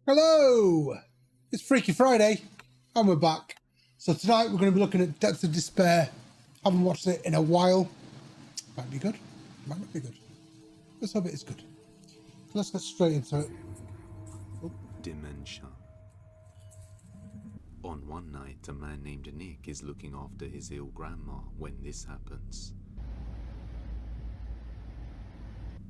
Hello! It's Freaky Friday and we're back. So tonight we're going to be looking at Depths of Despair. Haven't watched it in a while. Might be good, might not be good. Let's hope it is good. So let's get straight into it. Dementia. On one night, a man named Nick is looking after his ill grandma when this happens.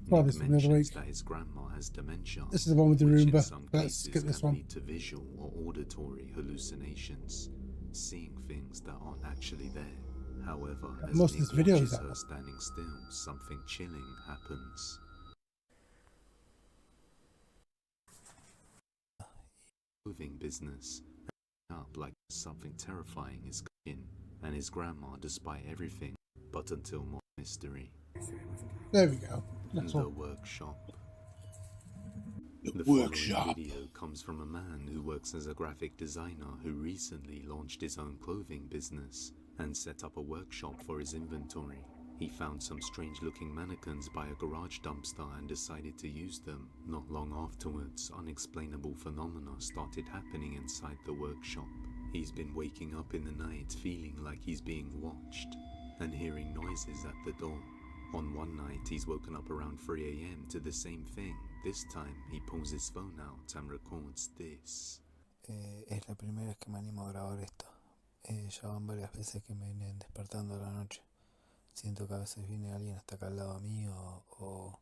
Nick mentions that his grandma has dementia. This is the one with the which Roomba. in some Let's cases skip this can one. lead to visual or auditory hallucinations, seeing things that aren't actually there. However, as most Nick of this video watches is her standing still, something chilling happens. Clothing business up like something terrifying is in, and his grandma, despite everything, but until more mystery. There we go. The workshop. The following video comes from a man who works as a graphic designer who recently launched his own clothing business and set up a workshop for his inventory. He found some strange looking mannequins by a garage dumpster and decided to use them. Not long afterwards, unexplainable phenomena started happening inside the workshop. He's been waking up in the night feeling like he's being watched and hearing noises at the door. On one night, he's woken up around 3 a.m. to the same thing. This time, he pulls his phone out and records this. Es la primera vez que me animo a grabar esto. Ya van varias veces que me vienen despertando a la noche. Siento que a veces viene alguien hasta acá al lado mío o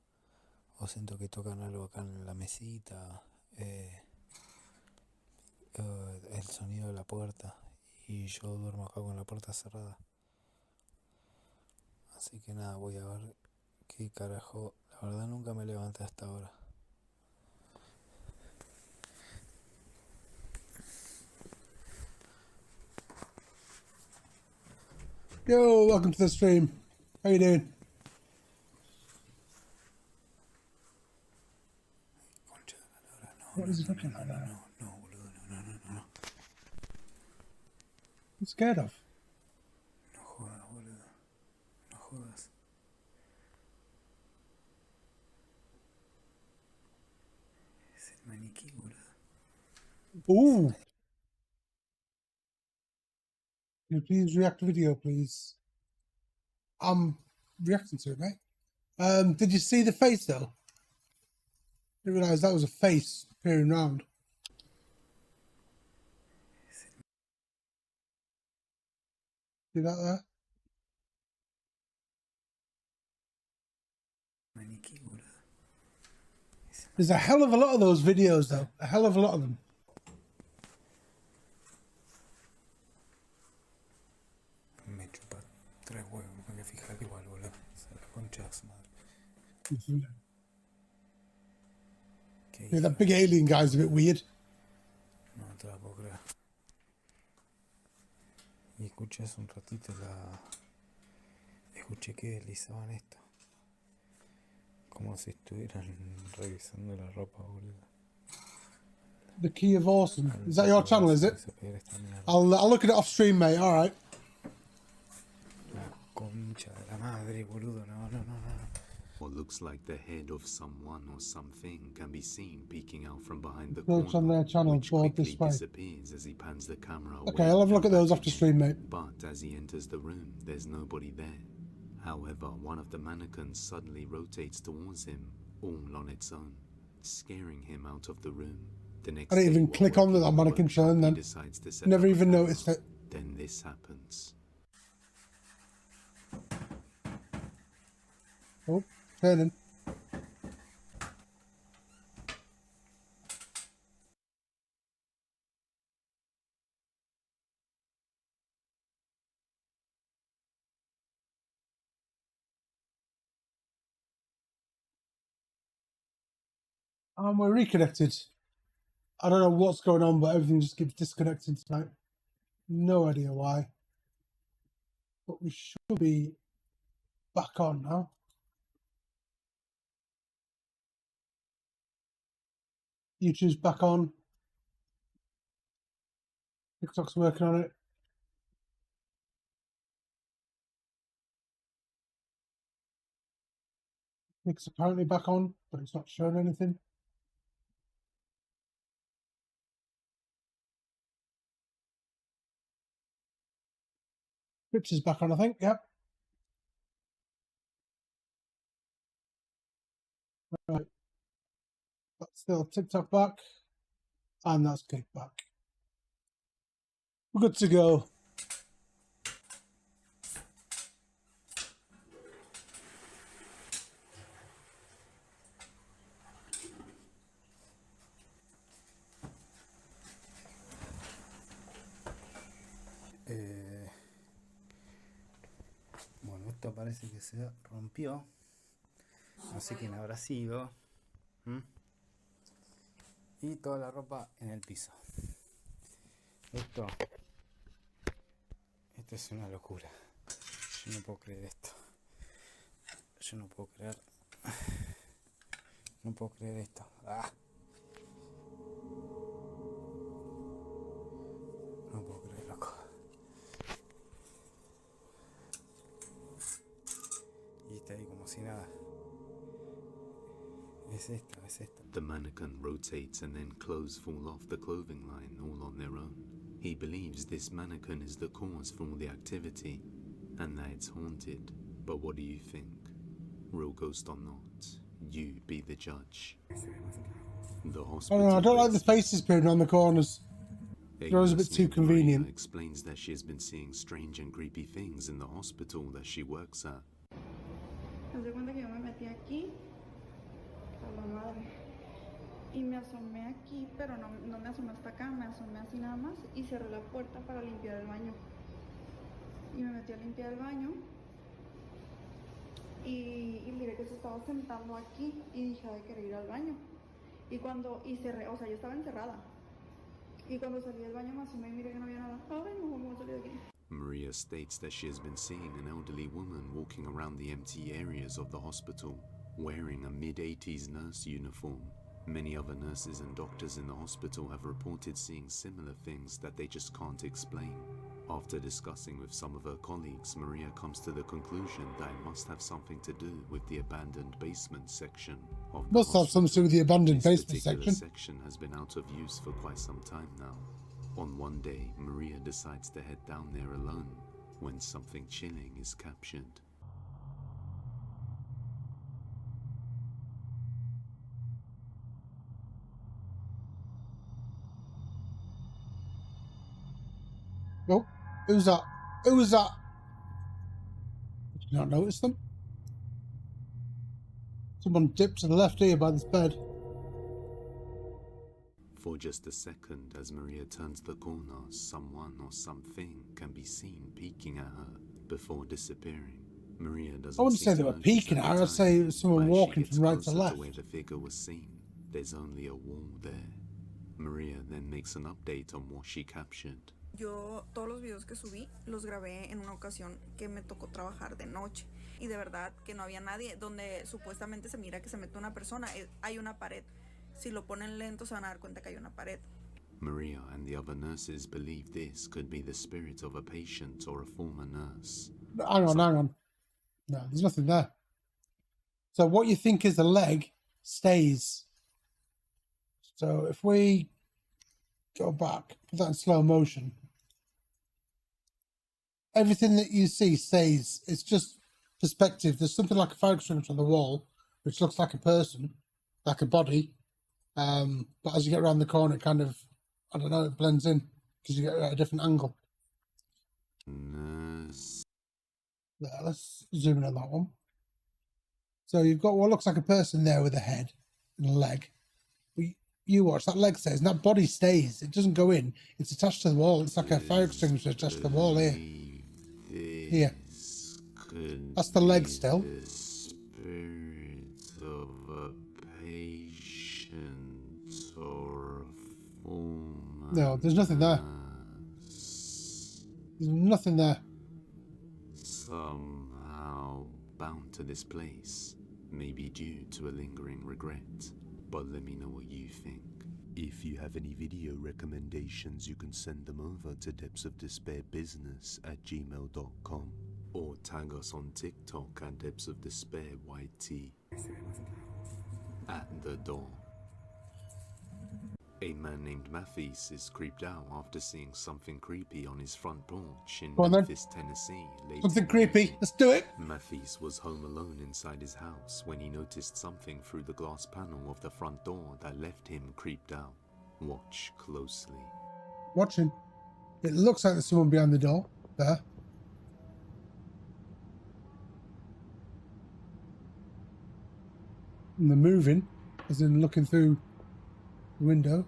siento que tocan algo acá en la mesita. El sonido de la puerta y yo duermo acá con la puerta cerrada. Así que nada, voy a ver qué carajo. La verdad nunca me levanté hasta ahora. Yo, welcome to the stream. How you doing? What is he looking at now? No, boludo, no. I'm scared of. No jodas, boludo. No jodas. Es el maniquí, boludo. Ooh. Can you please react to video, please? I'm reacting to it, mate. Did you see the face though? I didn't realise that was a face peering round. See that there? Maniquí, boludo. There's a hell of a lot of those videos though. A hell of a lot of them. Me chupa 3 huevos, me voy a fijar igual, boludo. Se la concha de su madre. Yeah, that big alien guy's a bit weird. No te la puedo creer. Y escuché hace un ratito escuché que deslizaban esto. Como si estuvieran revisando la ropa, boludo. The Key of Awesome. Is that your channel, is it? I'll look at it off stream, mate. All right. La concha de la madre, boludo. No. What looks like the head of someone or something can be seen peeking out from behind the Search on corner, their channel, which board quickly display. disappears as he pans the camera away. Okay, I'll have a look at those after stream, mate. But as he enters the room, there's nobody there. However, one of the mannequins suddenly rotates towards him, all on its own, scaring him out of the room. The next I didn't even day, click on that mannequin turn then. decides to set Never up a even camera. noticed it. Then this happens. Oh, turning. And we're reconnected. I don't know what's going on, but everything just keeps disconnecting tonight. No idea why. But we should be back on now. YouTube's back on. TikTok's working on it. Nick's apparently back on, but it's not showing anything. Picture's back on, I think. Yep. Right. That's still TikTok back. And that's kick back. We're good to go. Bueno, esto parece que se rompió. No sé quién habrá sido. Y toda la ropa en el piso. Esto es una locura. Yo no puedo creer esto. Yo no puedo creer. No puedo creer esto. No puedo creer, loco. Y está ahí como si nada. Es esto. The mannequin rotates and then clothes fall off the clothing line all on their own. He believes this mannequin is the cause for all the activity and that it's haunted. But what do you think? Real ghost or not? You be the judge. The hospital. I don't like the faces appearing on the corners. They're always a bit too convenient. Maria explains that she has been seeing strange and creepy things in the hospital that she works at. Haz de cuenta que yo me metí aquí, a la madre, y me asomé aquí, pero no me asomé hasta acá, me asomé así nada más y cerré la puerta para limpiar el baño. Y me metí a limpiar el baño y miré que se estaba sentando aquí y dije, ay, querer ir al baño. Y cerré, o sea, yo estaba encerrada. Y cuando salí del baño me asomé y miré que no había nada. Ay, no, ¿cómo salí de aquí? Maria states that she has been seeing an elderly woman walking around the empty areas of the hospital, wearing a mid-80s nurse uniform. Many other nurses and doctors in the hospital have reported seeing similar things that they just can't explain. After discussing with some of her colleagues, Maria comes to the conclusion that it must have something to do with the abandoned basement section of the Must have something to do with the abandoned This basement particular section. section has been out of use for quite some time now. On one day, Maria decides to head down there alone when something chilling is captured. Oh, who's that? Who was that? Did you not notice them? Someone dipped to the left here by this bed. For just a second, as Maria turns the corner, someone or something can be seen peeking at her before disappearing. Maria doesn't. I wouldn't say they were peeking at her. I'd say it was someone walking from right to left. Where the figure was seen, there's only a wall there. Maria then makes an update on what she captured. Yo todos los videos que subí los grabé en una ocasión que me tocó trabajar de noche y de verdad que no había nadie, donde supuestamente se mira que se mete una persona, hay una pared. Si lo ponen lento se van a dar cuenta que hay una pared. Maria and the other nurses believe this could be the spirit of a patient or a former nurse. Hang on. No, there's nothing there. So what you think is the leg stays. So if we go back, put that in slow motion, everything that you see stays. It's just perspective. There's something like a fire extinguisher on the wall, which looks like a person, like a body. But as you get around the corner, it kind of, I don't know, it blends in because you get at a different angle. Nurse. There, let's zoom in on that one. So you've got what looks like a person there with a head and a leg. But you watch, that leg stays and that body stays. It doesn't go in. It's attached to the wall. It's like a fire extinguisher attached to the wall here. Here. That's the leg still. The spirit of a patient or a former. No, there's nothing there. There's nothing there. Somehow bound to this place, maybe due to a lingering regret. But let me know what you think. If you have any video recommendations, you can send them over to depthsofdespairbusiness@gmail.com or tag us on TikTok at depthsofdespair.yt. At the door. A man named Mathis is creeped out after seeing something creepy on his front porch in Go on then. Memphis, Tennessee. Late Something in the creepy. evening. Let's do it. Mathis was home alone inside his house when he noticed something through the glass panel of the front door that left him creeped out. Watch closely. Watching. It looks like there's someone behind the door. There. And they're moving, as in looking through the window.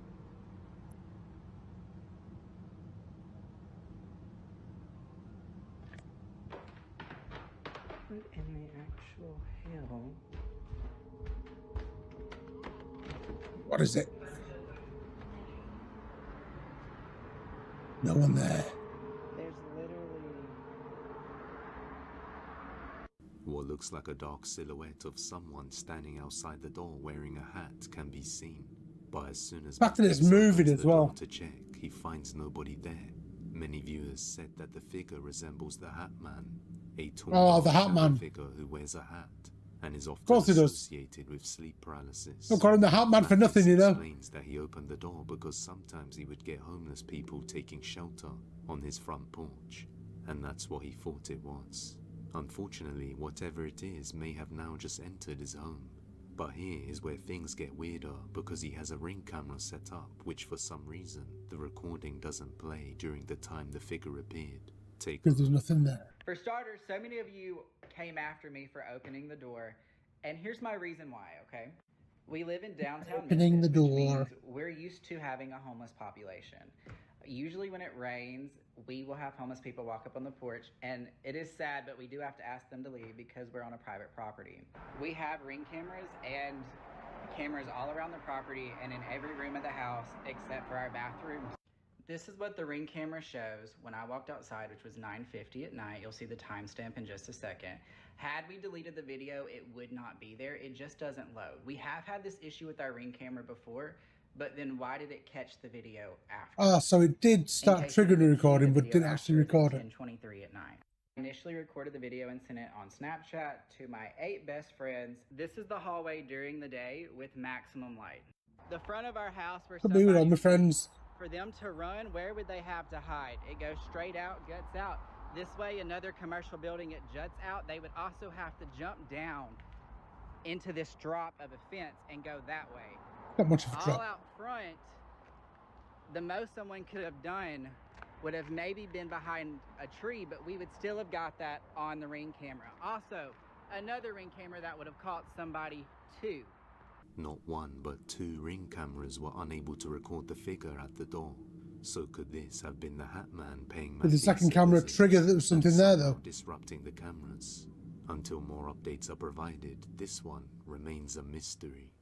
What in the actual hell? What is it? No one there. There's literally... What looks like a dark silhouette of someone standing outside the door wearing a hat can be seen. But as soon as The fact that it's Mathis moving opens as the door well. to check, he finds nobody there. Many viewers said that the figure resembles the Hat Man, a tall Oh, the Hat shadow Man. figure who wears a hat and is often course he does. associated with sleep paralysis. Don't call him the Hat Man for Mathis nothing, you know. explains that he opened the door because sometimes he would get homeless people taking shelter on his front porch, and that's what he thought it was. Unfortunately, whatever it is may have now just entered his home. But here is where things get weirder because he has a Ring camera set up, which for some reason the recording doesn't play during the time the figure appeared. Take a Because there's look. nothing there. For starters, so many of you came after me for opening the door, and here's my reason why, okay? We live in downtown Opening Memphis, the which door. means we're used to having a homeless population. Usually when it rains, we will have homeless people walk up on the porch, and it is sad, but we do have to ask them to leave because we're on a private property. We have Ring cameras and cameras all around the property and in every room of the house except for our bathrooms. This is what the Ring camera shows when I walked outside, which was 9:50 at night. You'll see the timestamp in just a second. Had we deleted the video, it would not be there. It just doesn't load. We have had this issue with our Ring camera before, but then why did it catch the video after? Ah, so it did start In case you triggering the didn't see recording, but video didn't actually after, record it's it. 10:23 at night. I initially recorded the video and sent it on Snapchat to my 8 best friends. This is the hallway during the day with maximum light. The front of our house where Could be with all somebody, my friends. for them to run, where would they have to hide? It goes straight out, guts out. This way, another commercial building, it juts out. They would also have to jump down into this drop of a fence and go that way. Not much of a All drop. out front, the most someone could have done would have maybe been behind a tree, but we would still have got that on the Ring camera. Also, another Ring camera that would have caught somebody too. Not one, but 2 Ring cameras were unable to record the figure at the door. So could this have been the Hat Man paying Did the Mathis second a camera visit trigger that there was and something there, somehow though? disrupting the cameras? Until more updates are provided, this one remains a mystery.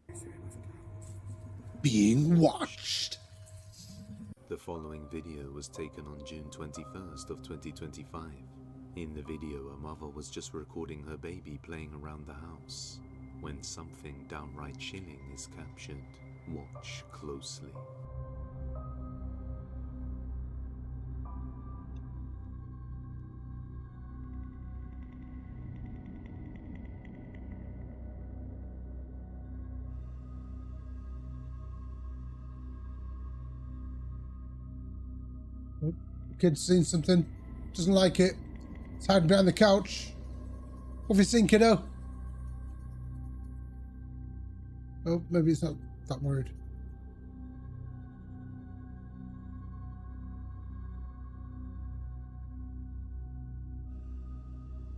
Being watched. The following video was taken on June 21st of 2025. In the video, a mother was just recording her baby playing around the house when something downright chilling is captured. Watch closely. The kid's seen something. Doesn't like it. It's hiding behind the couch. What have you seen, kiddo? Oh, maybe it's not that worried.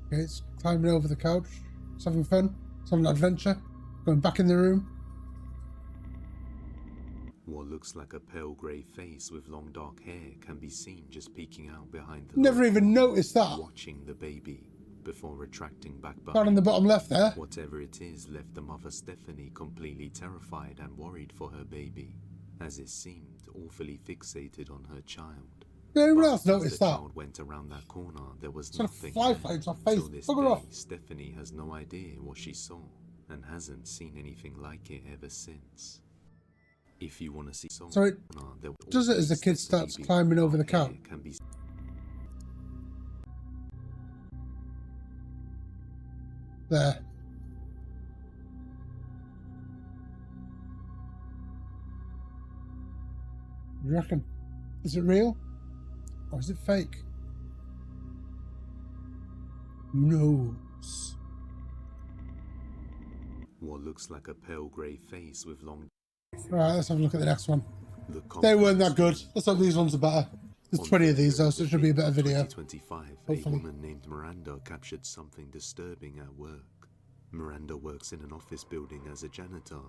Okay, it's climbing over the couch. It's having fun. It's having an adventure. Going back in the room. What looks like a pale grey face with long dark hair can be seen just peeking out behind the Never lower even door, noticed that. watching the baby before retracting back Down in behind. the bottom left there. Whatever it is left the mother Stephanie completely terrified and worried for her baby, as it seemed awfully fixated on her child. Did anyone But else as notice the that? child went around that corner, there was Sort of nothing fly there. flames off face. Till this Bugger day, off. Stephanie has no idea what she saw and hasn't seen anything like it ever since. If you want to see So it does it as the kid starts climbing over the couch. Can be There. What do you reckon? Is it real? Or is it fake? Who knows? What looks like a pale grey face with long... Right, let's have a look at the next one. The They weren't that complex good. Let's hope these ones are better. There's On 20 of these though, February so it should be a better video. 2025, Hopefully. a woman named Miranda captured something disturbing at work. Miranda works in an office building as a janitor,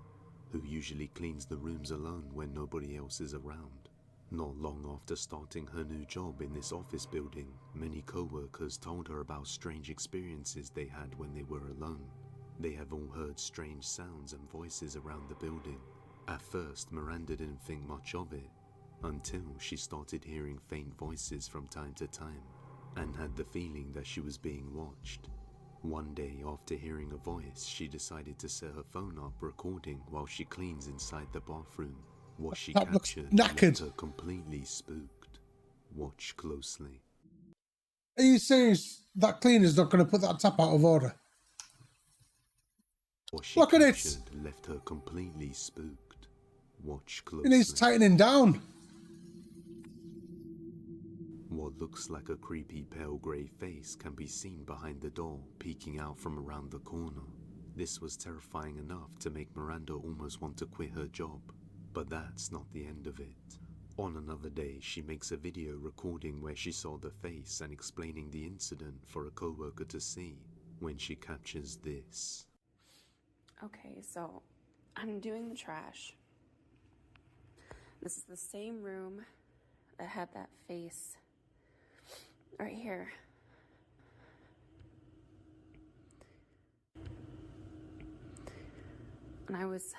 who usually cleans the rooms alone when nobody else is around. Not long after starting her new job in this office building, many co-workers told her about strange experiences they had when they were alone. They have all heard strange sounds and voices around the building. At first, Miranda didn't think much of it, until she started hearing faint voices from time to time, and had the feeling that she was being watched. One day, after hearing a voice, she decided to set her phone up recording while she cleans inside the bathroom. What she That looks captured knackered. left her completely spooked. Watch closely. Are you serious? That cleaner's not going to put that tap out of order. What she Look at it. captured left her completely spooked. Watch It closely. needs tightening down. What looks like a creepy pale grey face can be seen behind the door, peeking out from around the corner. This was terrifying enough to make Miranda almost want to quit her job. But that's not the end of it. On another day, she makes a video recording where she saw the face and explaining the incident for a co-worker to see, when she captures this. Okay, so I'm doing the trash. This is the same room that had that face right here. And I was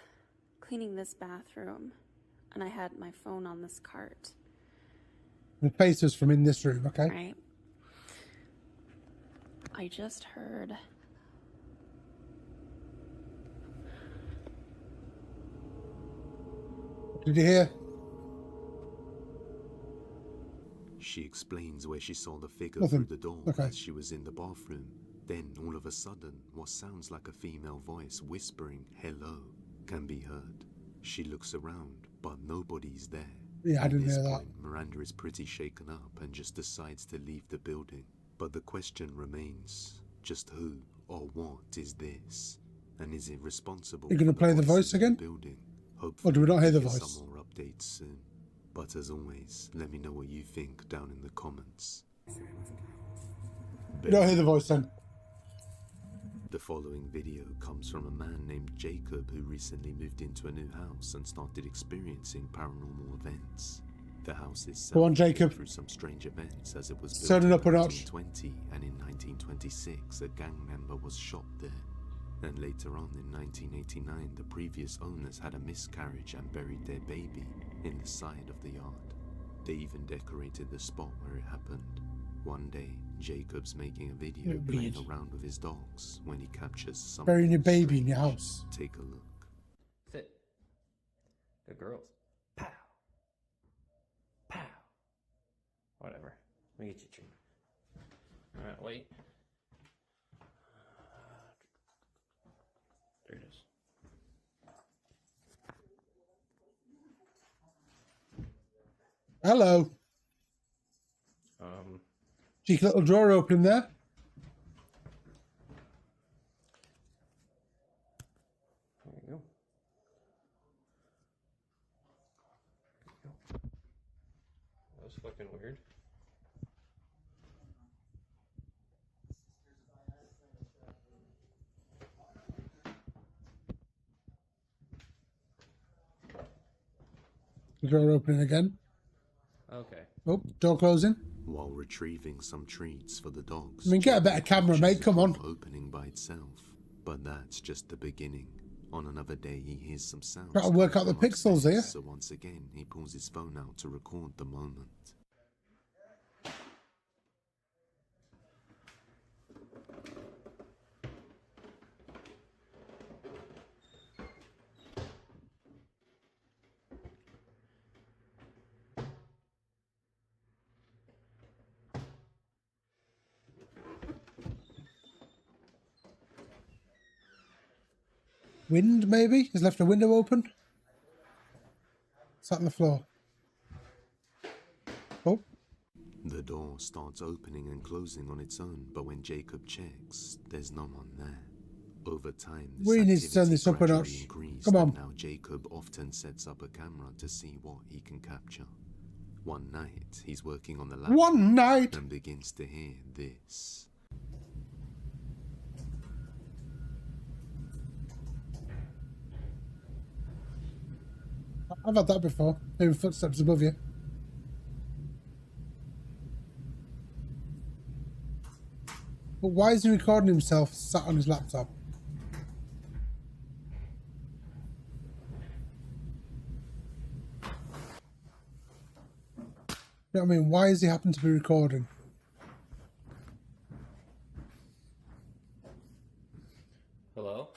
cleaning this bathroom and I had my phone on this cart, The face was from in this room, okay? right? I just heard Did you hear? She explains where she saw the figure Nothing. through the door Okay. as she was in the bathroom. Then, all of a sudden, what sounds like a female voice whispering "hello" can be heard. She looks around, but nobody's there. Yeah, I At didn't this hear that. point, Miranda is pretty shaken up and just decides to leave the building. But the question remains, just who or what is this? And is it responsible You're gonna for play the voices voice in the again? building? Hopefully, Or do we not hear the get voice? some more updates soon. But as always, let me know what you think down in the comments. You don't hear the voice then. The following video comes from a man named Jacob who recently moved into a new house and started experiencing paranormal events. The house is Go on, Jacob. through some strange events as it was built Turn it in up a notch. 1920, and in 1926 a gang member was shot there. And later on in 1989 the previous owners had a miscarriage and buried their baby in the side of the yard. They even decorated the spot where it happened. One day, Jacob's making a video You're playing weird. around with his dogs when he captures something Burying your baby in your strange. house. Take a look. Sit. Good girls. Pow. Pow. Whatever. Let me get you a treat. Alright, wait. There it is. Hello. Cheeky little drawer opening there. There you go. That was fucking weird. The drawer opening again. Okay. Oh, door closing. While retrieving some treats for the dogs, I mean, get a better Jacob camera, watches mate, the come on. door opening by itself. But that's just the beginning. On another day, he hears some sounds. Gotta work coming out the from pixels upstairs, here. So once again, he pulls his phone out to record the moment. Wind, maybe? He's left a window open. Sat on the floor. Oh, The door starts opening and closing on its own, but when Jacob checks, there's no one there. Over time, this we need to turn activity this up a gradually notch. increased, Come on. and now Jacob often sets up a camera to see what he can capture. One night, he's working on the laptop One night. and begins to hear this. I've had that before. Hearing footsteps above you. But why is he recording himself sat on his laptop? You know what I mean? Why does he happen to be recording? Hello?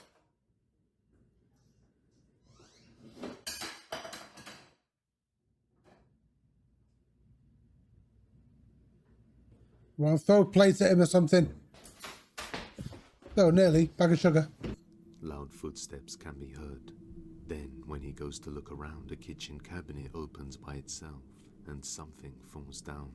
Well, throw plates at him or something. Oh, nearly. Bag of sugar. Loud footsteps can be heard. Then, when he goes to look around, a kitchen cabinet opens by itself, and something falls down.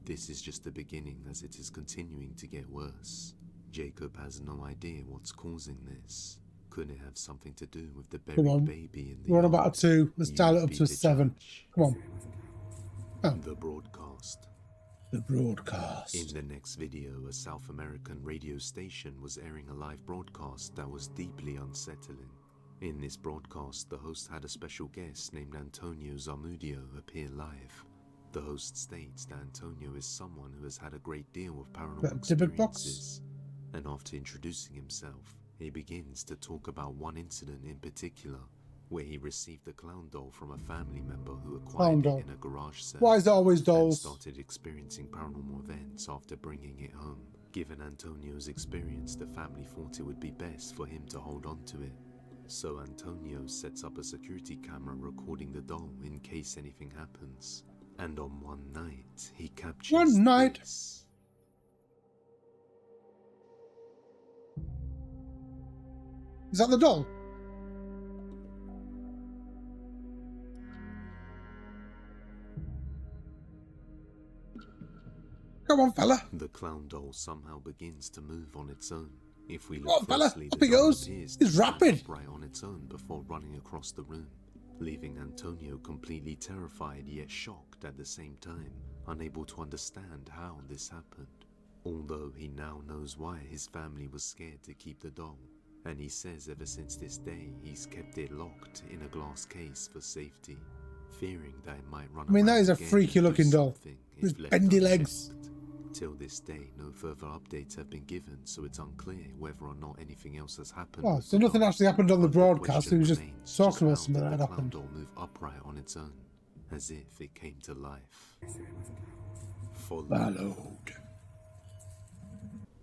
This is just the beginning, as it is continuing to get worse. Jacob has no idea what's causing this. Could it have something to do with the Come on. buried baby in the We're on yard? about a 2. Let's dial it up You to a be the 7. judge. Come on. Oh. The broadcast. The broadcast. In the next video, a South American radio station was airing a live broadcast that was deeply unsettling. In this broadcast, the host had a special guest named Antonio Zamudio appear live. The host states that Antonio is someone who has had a great deal of paranormal The big box? experiences, and after introducing himself, he begins to talk about one incident in particular, where he received a clown doll from a family member who Clown acquired doll. it in a garage sale. Why is it always And dolls? started experiencing paranormal events after bringing it home. Given Antonio's experience, the family thought it would be best for him to hold on to it. So Antonio sets up a security camera recording the doll in case anything happens. And on one night, he captures One night? this. Is that the doll? Come on, fella. The clown doll somehow begins to move on its own. If we Come look on, fella. closely, Up the he doll goes. appears He's to stand rapid. upright on its own before running across the room, leaving Antonio completely terrified yet shocked at the same time, unable to understand how this happened. Although he now knows why his family was scared to keep the doll, and he says ever since this day he's kept it locked in a glass case for safety, fearing that it might run I mean, that around is a again freaky and do looking doll. something if With left bendy unchecked. legs. Till this day, no further updates have been given, so it's unclear whether or not anything else has happened. Oh, with so the nothing doll. actually happened on the But broadcast. He question was just remains, talking about how something did that the had clown happened. doll move upright on its own, as if it came to life. Followed.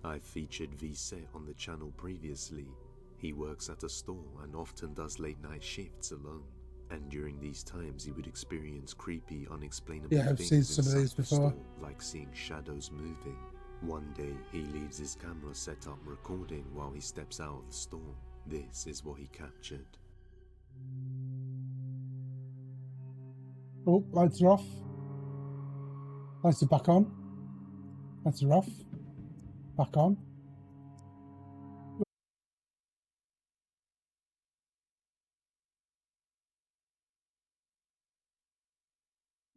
I've featured V-Set on the channel previously. He works at a store and often does late night shifts alone. And during these times he would experience creepy, unexplainable Yeah, I've things seen some of inside these the before. store, like seeing shadows moving. One day he leaves his camera set up recording while he steps out of the store. This is what he captured. Oh, lights are off. Lights are back on. Lights are off. Back on.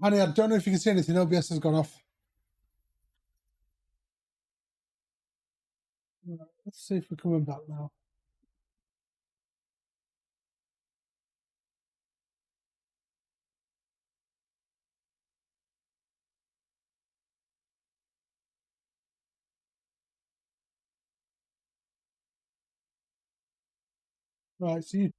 Honey, I don't know if you can see anything. OBS has gone off. Right, let's see if we're coming back now. Right, so you...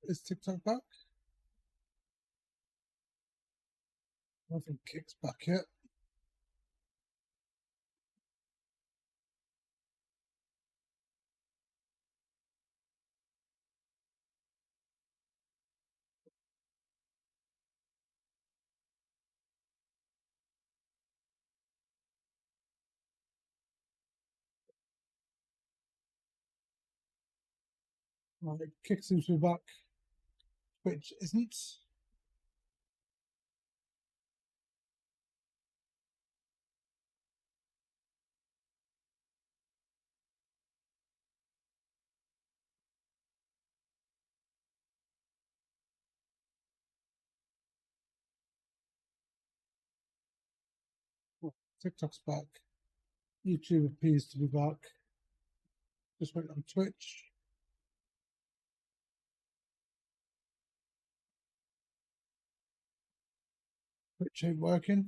Is TikTok back? I don't think Kick's back yet. Right, Kick seems to be back. Twitch isn't. TikTok's back. YouTube appears to be back. Just waiting on Twitch. Twitch ain't working.